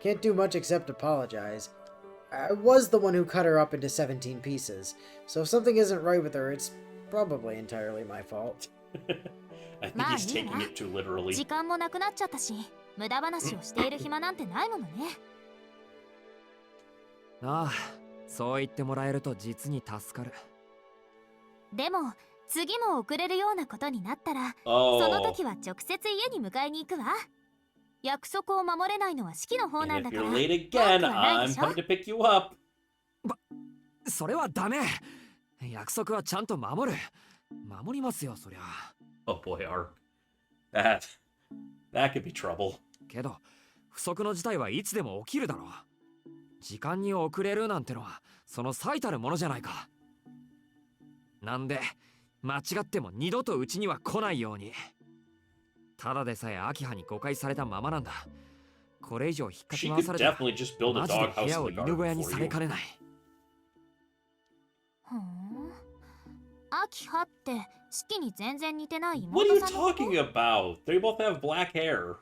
Can't do much except apologize. I was the one who cut her up into 17 pieces, so if something isn't right with her, it's probably entirely my fault. I think he's taking it too literally. 時間もなくなっちゃったし、無駄話をしている暇なんてないものね。ああ、そう言ってもらえると実に助かる。でも、次も遅れるようなことになったら、その時は直接家に迎えに行くわ。約束を守れないのは式の方なんだから。And if you're late again, I'm coming to pick you up. それはダメ。約束はちゃんと守る。守りますよ、そりゃ。Oh boy, Ark. That could be trouble. けど、不測の事態はいつでも起きるだろう。時間に遅れるなんてのは、その最たるものじゃないか。なんで、間違っても二度とうちには来ないように。ただでさえ秋葉に誤解されたままなんだ。これ以上引っかき回されたら、マジで部屋を犬小屋にされかねない。ふん。秋葉って式に全然似てない妹 What are you さんのこと talking about? They both have black hair.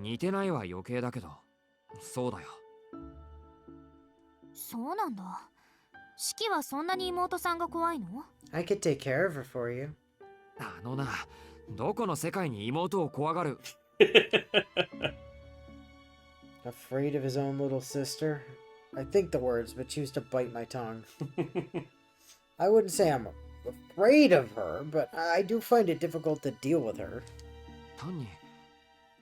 似てないは余計だけど、そうだよ。そうなんだ。式はそんなに妹さんが怖いの？ I could take care of her for you. あのな、どこの世界に妹を怖がる Afraid of his own little sister? I think the words, but choose to bite my tongue. I wouldn't say I'm afraid of her, but I do find it difficult to deal with her. 単に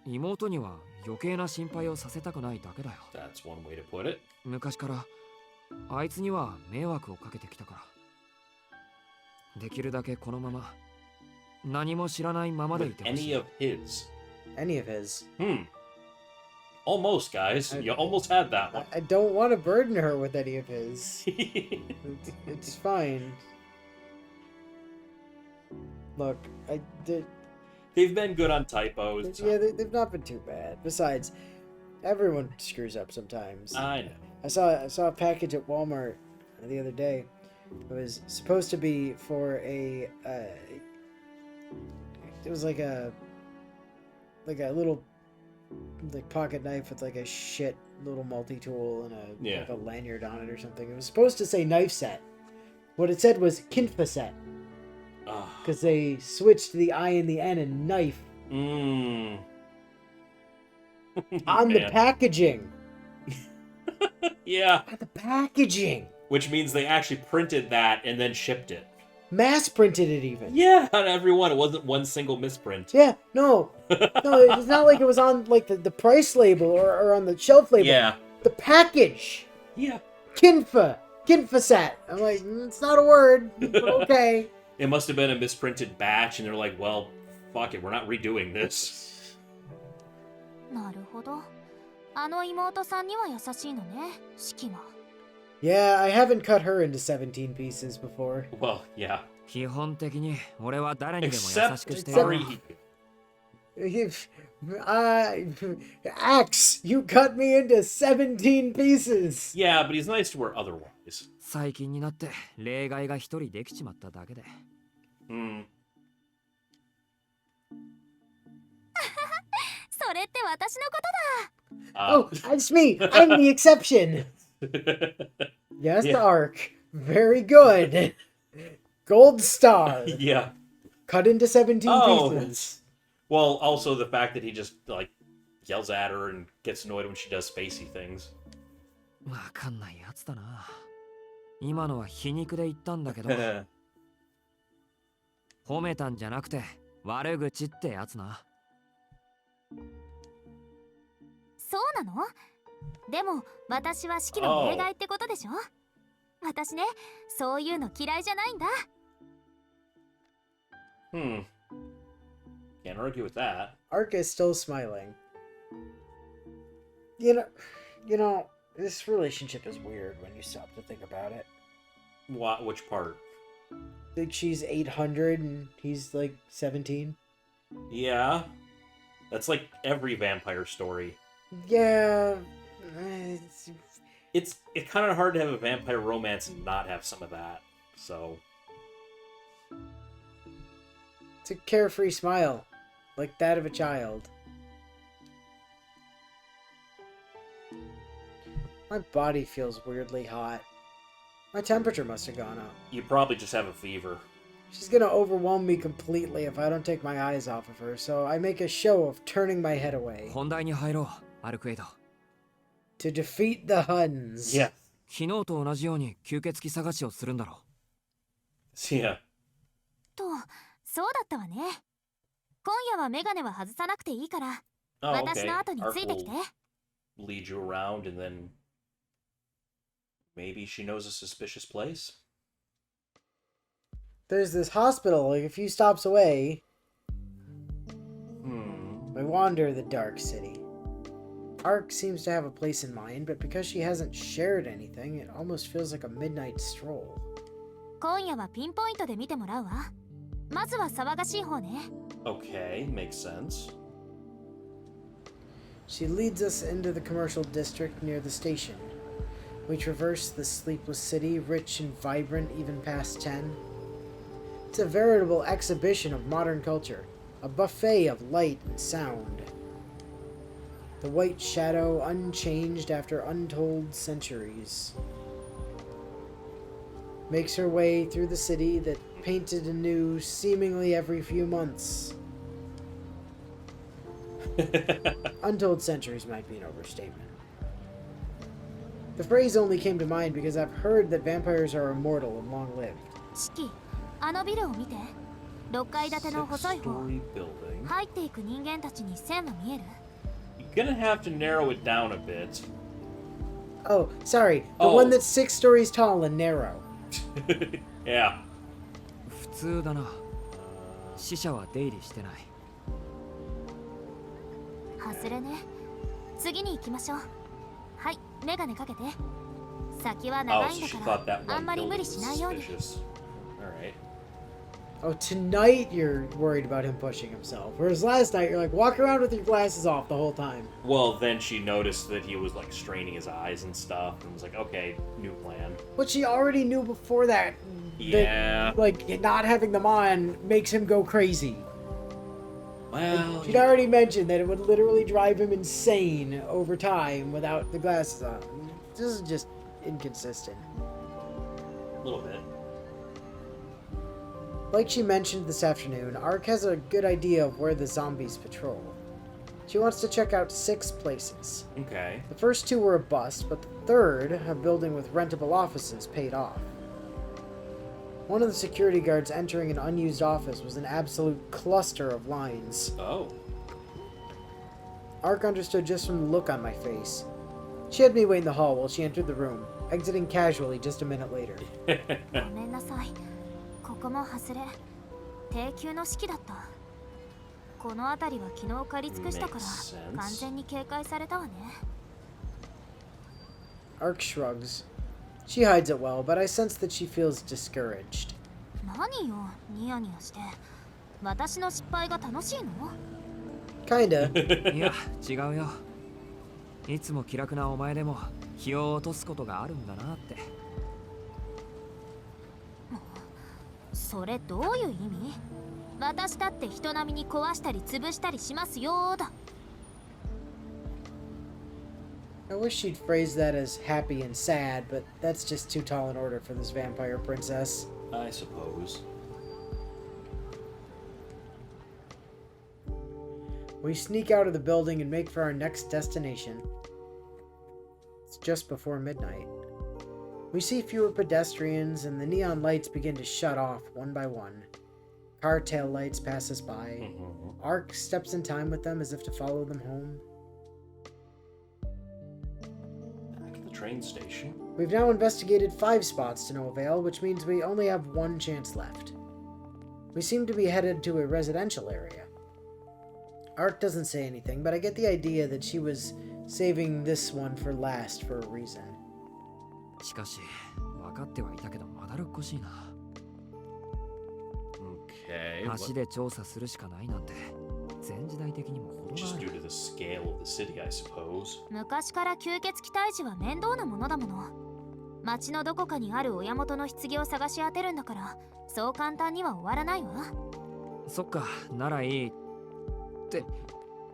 妹には余計な心配をさせたくないだけだよ。 That's one way to put it. 昔からあいつには迷惑をかけてきたから。できるだけこのまま何も知らないままでいてほしい。 Any of his. Any of his. Almost, guys. You almost had that one. I don't want to burden her with any of his. It's fine. Look, They've been good on typos. yeah, they've not been too bad. Besides, everyone screws up sometimes. I know. I saw a package at Walmart the other day. It was supposed to be for a it was like a little like pocket knife with like a shit little multi-tool and like a lanyard on it or something. It was supposed to say knife set. What it said was kinfa set. Because they switched the I and the N in knife. On the packaging. Yeah. On the packaging. Which means they actually printed that and then shipped it. Mass printed it even. Yeah, on every one. It wasn't one single misprint. Yeah, no. No, it's not like it was on like the price label or on the shelf label. Yeah. The package. Yeah. Kinfa set. I'm like, it's not a word, but okay. It must have been a misprinted batch, and they're like, well, fuck it, we're not redoing this. なるほど。あの妹さんには優しいのね、式は。Yeah, I haven't cut her into 17 pieces before. Well, yeah. 基本的に俺は誰にでも優し Except くしてやる。 Axe, you cut me into 17 pieces. Yeah, but he's nice to her otherwise. 最近になって例外が一人できちまっただけで。それって私のことだ。Oh, it's me. I'm the exception. Yes, Yeah. Ark. Very good. Gold star. Yeah. Cut into 17 Oh. pieces. Well, also the fact that he just, like, yells at her and gets annoyed when she does spacey things. わかんないやつだな。今のは皮肉で言ったんだけど、褒めたんじゃなくて悪口ってやつな。そうなの？でも私は式の例外ってことでしょ？私ね、そういうの嫌いじゃないんだ。Can't argue with that. Ark is still smiling. You know, this relationship is weird when you stop to think about it. What? Which part? Like she's 800 and he's like 17. Yeah. That's like every vampire story. Yeah. It's kind of hard to have a vampire romance and not have some of that. So. It's a carefree smile. Like that of a child. My body feels weirdly hot. My temperature must have gone up. You probably just have a fever. She's gonna overwhelm me completely if I don't take my eyes off of her, so I make a show of turning my head away. 本題に入ろう、アルクエイド。To defeat the Huns. Yeah. 昨日と同じように吸血鬼探しをするんだろう。Yeah. と、そうだったわね。今夜はメガネは外さなくていいから、Oh, 私 okay. の後についてきて。Lead you around and then maybe she knows a suspicious place. There's this hospital like a few stops away. We wander the dark city. Ark seems to have a place in mind, but because she hasn't shared anything, it almost feels like a midnight stroll. 今夜はピンポイントで見てもらうわ。まずは騒がしい方ね。Okay, makes sense. She leads us into the commercial district near the station. We traverse the sleepless city, rich and vibrant even past 10. It's a veritable exhibition of modern culture, a buffet of light and sound. The white shadow unchanged after untold centuries. Makes her way through the city that painted anew seemingly every few months. Untold centuries might be an overstatement. The phrase only came to mind because I've heard that vampires are immortal and long-lived. シキ、あのビルを見て。6階建ての細い方。 Six-story building. 入っていく人間たちに線は見える？ You're gonna have to narrow it down a bit. Oh, sorry. The Oh. one that's 6 stories tall and narrow. Yeah. 普通だな。死者は出入りしてない。外れね。次に行きましょう。はい、メガネかけて。先は Oh, 長い so んだ she か thought ら that あ one んまり building 無理 was しないように。 suspicious. Alright. Oh, tonight you're worried about him pushing himself. Whereas last night you're like, walk around with your glasses off the whole time. Well, then she noticed that he was like straining his eyes and stuff and was like, okay, new plan. But she already knew before that. Yeah. That, like, not having them on makes him go crazy. Well, She'd already mentioned that it would literally drive him insane over time without the glasses on. This is just inconsistent. a little bit. Like she mentioned this afternoon, Ark has a good idea of where the zombies patrol. She wants to check out 6 places. Okay. The first 2 were a bust, but the third, a building with rentable offices, paid off. One of the security guards entering an unused office was an absolute cluster of lines. Oh. Ark understood just from the look on my face. She had me wait in the hall while she entered the room, exiting casually just a minute later. ごめんなさい。ここも外れ。低級の式だった。この辺りは昨日借り尽くしたから Makes sense. 完全に警戒されたわね。Ark shrugs. She hides it well, but I sense that she feels discouraged. 何よ、ニヤニヤして。私の失敗が楽しいの？ Kinda. いや、違うよ。いつも気楽なお前でも気を落とすことがあるんだなって。それどういう意味？私だって人並みに壊したり潰したりしますよーだ。I wish she'd phrase that as happy and sad, but that's just too tall an order for this vampire princess. I suppose. We sneak out of the building and make for our next destination. It's just before midnight. We see fewer pedestrians, and the neon lights begin to shut off one by one. Car tail lights pass us by. Ark steps in time with them as if to follow them home. Back at the train station. We've now investigated 5 spots to no avail, which means we only have 1 chance left. We seem to be headed to a residential area. Ark doesn't say anything, but I get the idea that she was saving this one for last for a reason. しかし、分かってはいたけどまだるっこしいな。Okay. 足で調査するしかないなんて、全時代的にも程が Just あ due る。 to the scale of the city, I suppose. 昔から吸血鬼退治は面倒なものだもの。町のどこかにある親元の棺を探し当てるんだから、そう簡単には終わらないわ。そっか、ならいい。って、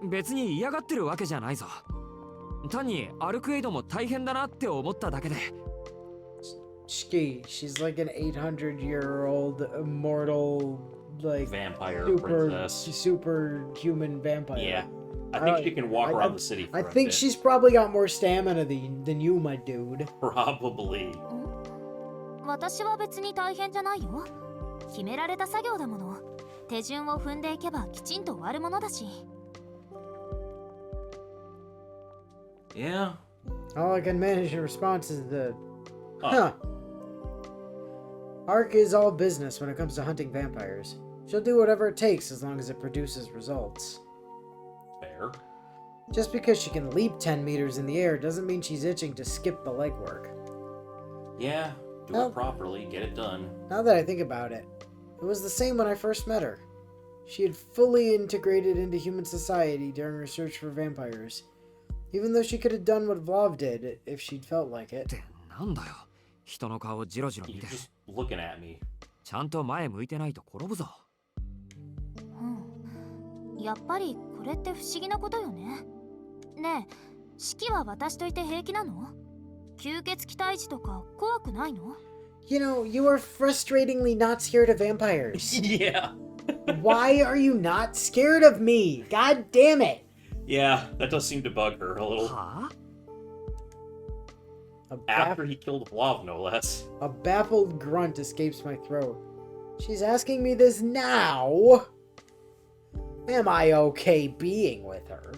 別に嫌がってるわけじゃないぞ。単にアルクエイドも大変だなって思っただけで。Shiki, she's like an 800-year-old immortal, like Vampire super princess. superhuman vampire. Yeah. I think she can walk around the city for I a think bit. she's probably got more stamina than you, my dude. Probably. 私は別に大変じゃないよ。決められた作業だもの。手順を踏んでいけばきちんと終わるものだし。Yeah. All I can manage in response is the Huh. Ark is all business when it comes to hunting vampires. She'll do whatever it takes as long as it produces results. Fair. Just because she can leap 10 meters in the air doesn't mean she's itching to skip the legwork. Yeah. Do Well- it properly. Get it done. Now that I think about it, it was the same when I first met her. She had fully integrated into human society during her search for vampires, even though she could have done what Vlav did if she'd felt like it. なんだよ。人の顔をジロジロ見 You're て。 just looking at me. ちゃんと前向いてないと転ぶぞ。やっぱりこれって不思議なことよね。ねえ、四季は私といて平気なの？吸血鬼退治とか怖くないの？ You know, you are frustratingly not scared of vampires. Yeah. Why are you not scared of me? God damn it! Yeah, that does seem to bug her a little. はあ After he killed Vlav, no less. A baffled grunt escapes my throat. She's asking me this now? Am I okay being with her?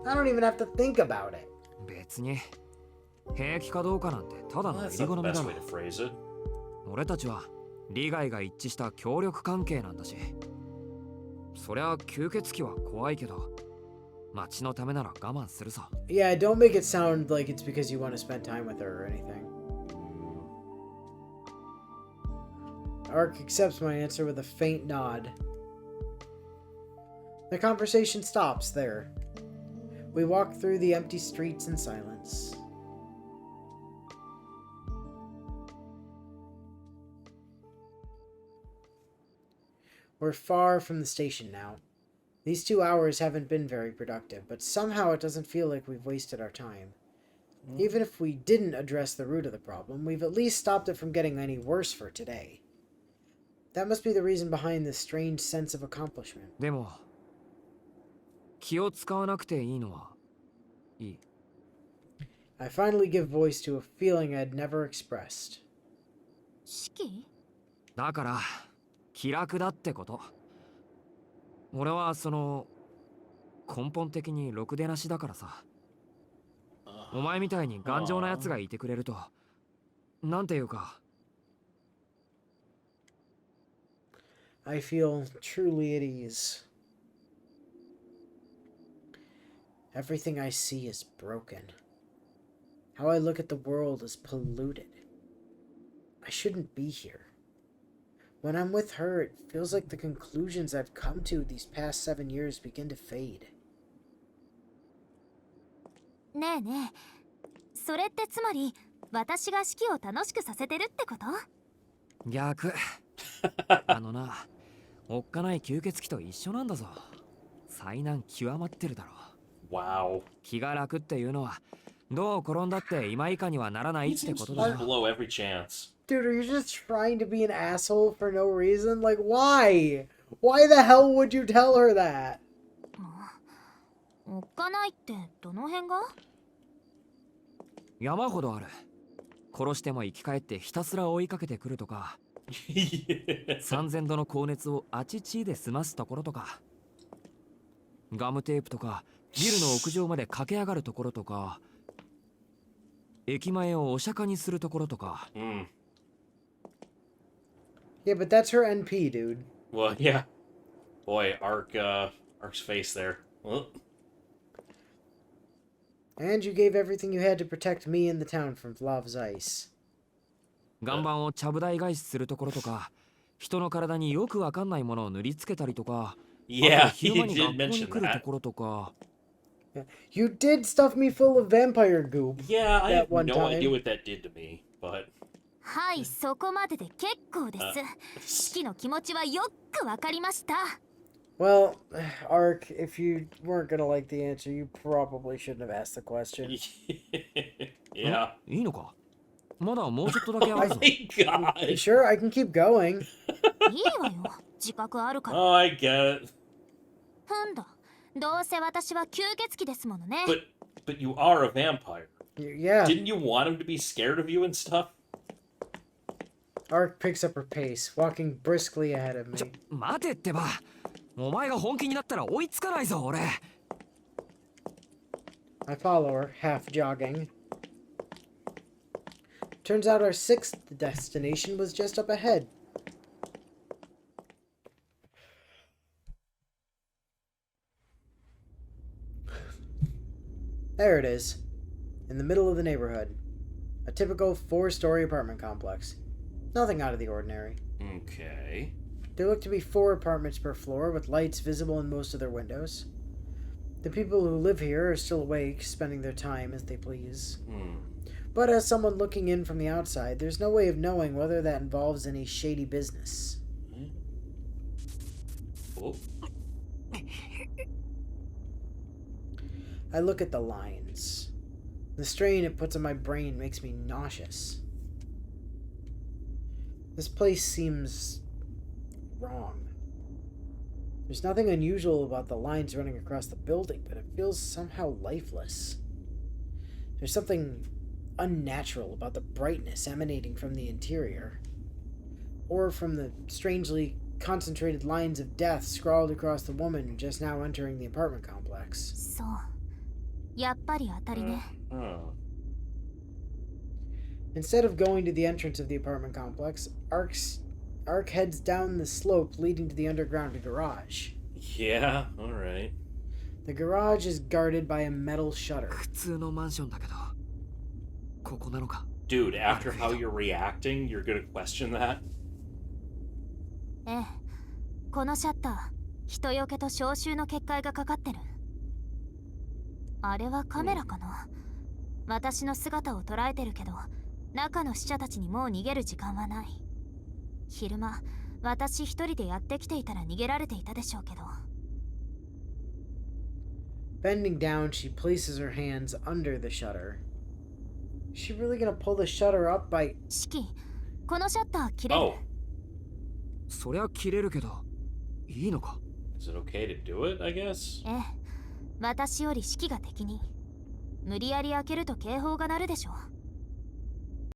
I don't even have to think about it. 別に平気かどうかなんてただ Well, の that's 入り not 好 the みだ best ろ way to phrase it. 俺たちは利害が一致した協力関係なんだしそりゃ吸血鬼は怖いけど町のためなら我慢するさ Yeah, don't make it sound like it's because you want to spend time with her or anything. Ark accepts my answer with a faint nod. The conversation stops there. We walk through the empty streets in silence. We're far from the station now. These 2 hours haven't been very productive, but somehow it doesn't feel like we've wasted our time. Even if we didn't address the root of the problem, we've at least stopped it from getting any worse for today. That must be the reason behind this strange sense of accomplishment. でも気を使わなくていいのはいい I finally give voice to a feeling I'd never expressed. 四季？だから気楽だってこと俺はその根本的にろくでなしだからさお前みたいに頑丈なやつがいてくれるとなんていうか I feel truly at ease. Everything I see is broken. How I look at the world is polluted. I shouldn't be here. When I'm with her, it feels like the conclusions I've come to these past 7 years begin to fade. ねえねえ、それってつまり私が四季を楽しくさせてるってこと？逆あのなおっかない吸血鬼と一緒なんだぞ災難極まってるだろ Wow. 気が楽っていうのはどう転んだって今以下にはならないってことだ Just よ blow every chance. Dude, are you just trying to be an asshole for no reason? Like, why? Why the hell would you tell her that? おっかないってどの辺が？山ほどある殺しても生き返ってひたすら追いかけてくるとか Yeah. 3000度の高熱をあちちで済ますところとかガムテープとかビルの屋上まで駆け上がるところとか駅前をお釈迦にするところとか Yeah, but that's her NP, dude. Well, yeah. Boy, Ark's face there. Well, And you gave everything you had to protect me and the town from Vlav's ice. 岩盤をちゃぶ台返しするところとか人の体によくわかんないものを塗りつけたりとか yeah, あと he 昼間に did 学校に mention 来ると that. ころとか You did stuff me full of vampire goop. Yeah, I That have one no time. idea what that did to me, but はい、そこまでで結構です。四季の気持ちはよくわかりました。Well, Ark, if you weren't gonna like the answer, you probably shouldn't have asked the question. Yeah. いいのかまだもうちょっとだけあ Oh るぞ。 my god. Sure, I can keep going. いいわよ、自覚あるから。 Oh, I get it. ふんだ、どうせ私は吸血鬼ですものね。 But you are a vampire. Yeah. Didn't you want him to be scared of you and stuff? Ark picks up her pace, walking briskly ahead of me. 待てってば。お前が本気になったら追いつかないぞ、俺。I follow her, half jogging. Turns out our 6th destination was just up ahead. There it is, in the middle of the neighborhood. A typical 4-story apartment complex. Nothing out of the ordinary. Okay. There look to be 4 apartments per floor, with lights visible in most of their windows. The people who live here are still awake, spending their time as they please. But as someone looking in from the outside, there's no way of knowing whether that involves any shady business. Oh. I look at the lines. The strain it puts on my brain makes me nauseous. This place seems wrong. There's nothing unusual about the lines running across the building, but it feels somehow lifeless. There's something unnatural about the brightness emanating from the interior, or from the strangely concentrated lines of death scrawled across the woman just now entering the apartment complex. そう、やっぱり当たりね。 Instead of going to the entrance of the apartment complex, Ark heads down the slope leading to the underground garage. Yeah, alright. The garage is guarded by a metal shutter. 普通のマンションだけど。ここなのか。 Dude, after how you're reacting, you're gonna question that? ええ、このシャッター、人よけと消臭の結界がかかってる。あれはカメラかな。私の姿を捉えてるけど、中の死者たちにもう逃げる時間はない。昼間、私一人でやってきていたら逃げられていたでしょうけど。Bending down, she places her hands under the shutter. Is she really gonna pull the shutter up by... シキ、このシャッター切れる。Oh. そりゃ切れるけど、いいのか Is it okay to do it, I guess? ええ、私よりシキが敵に。無理やり開けると警報が鳴るでしょう。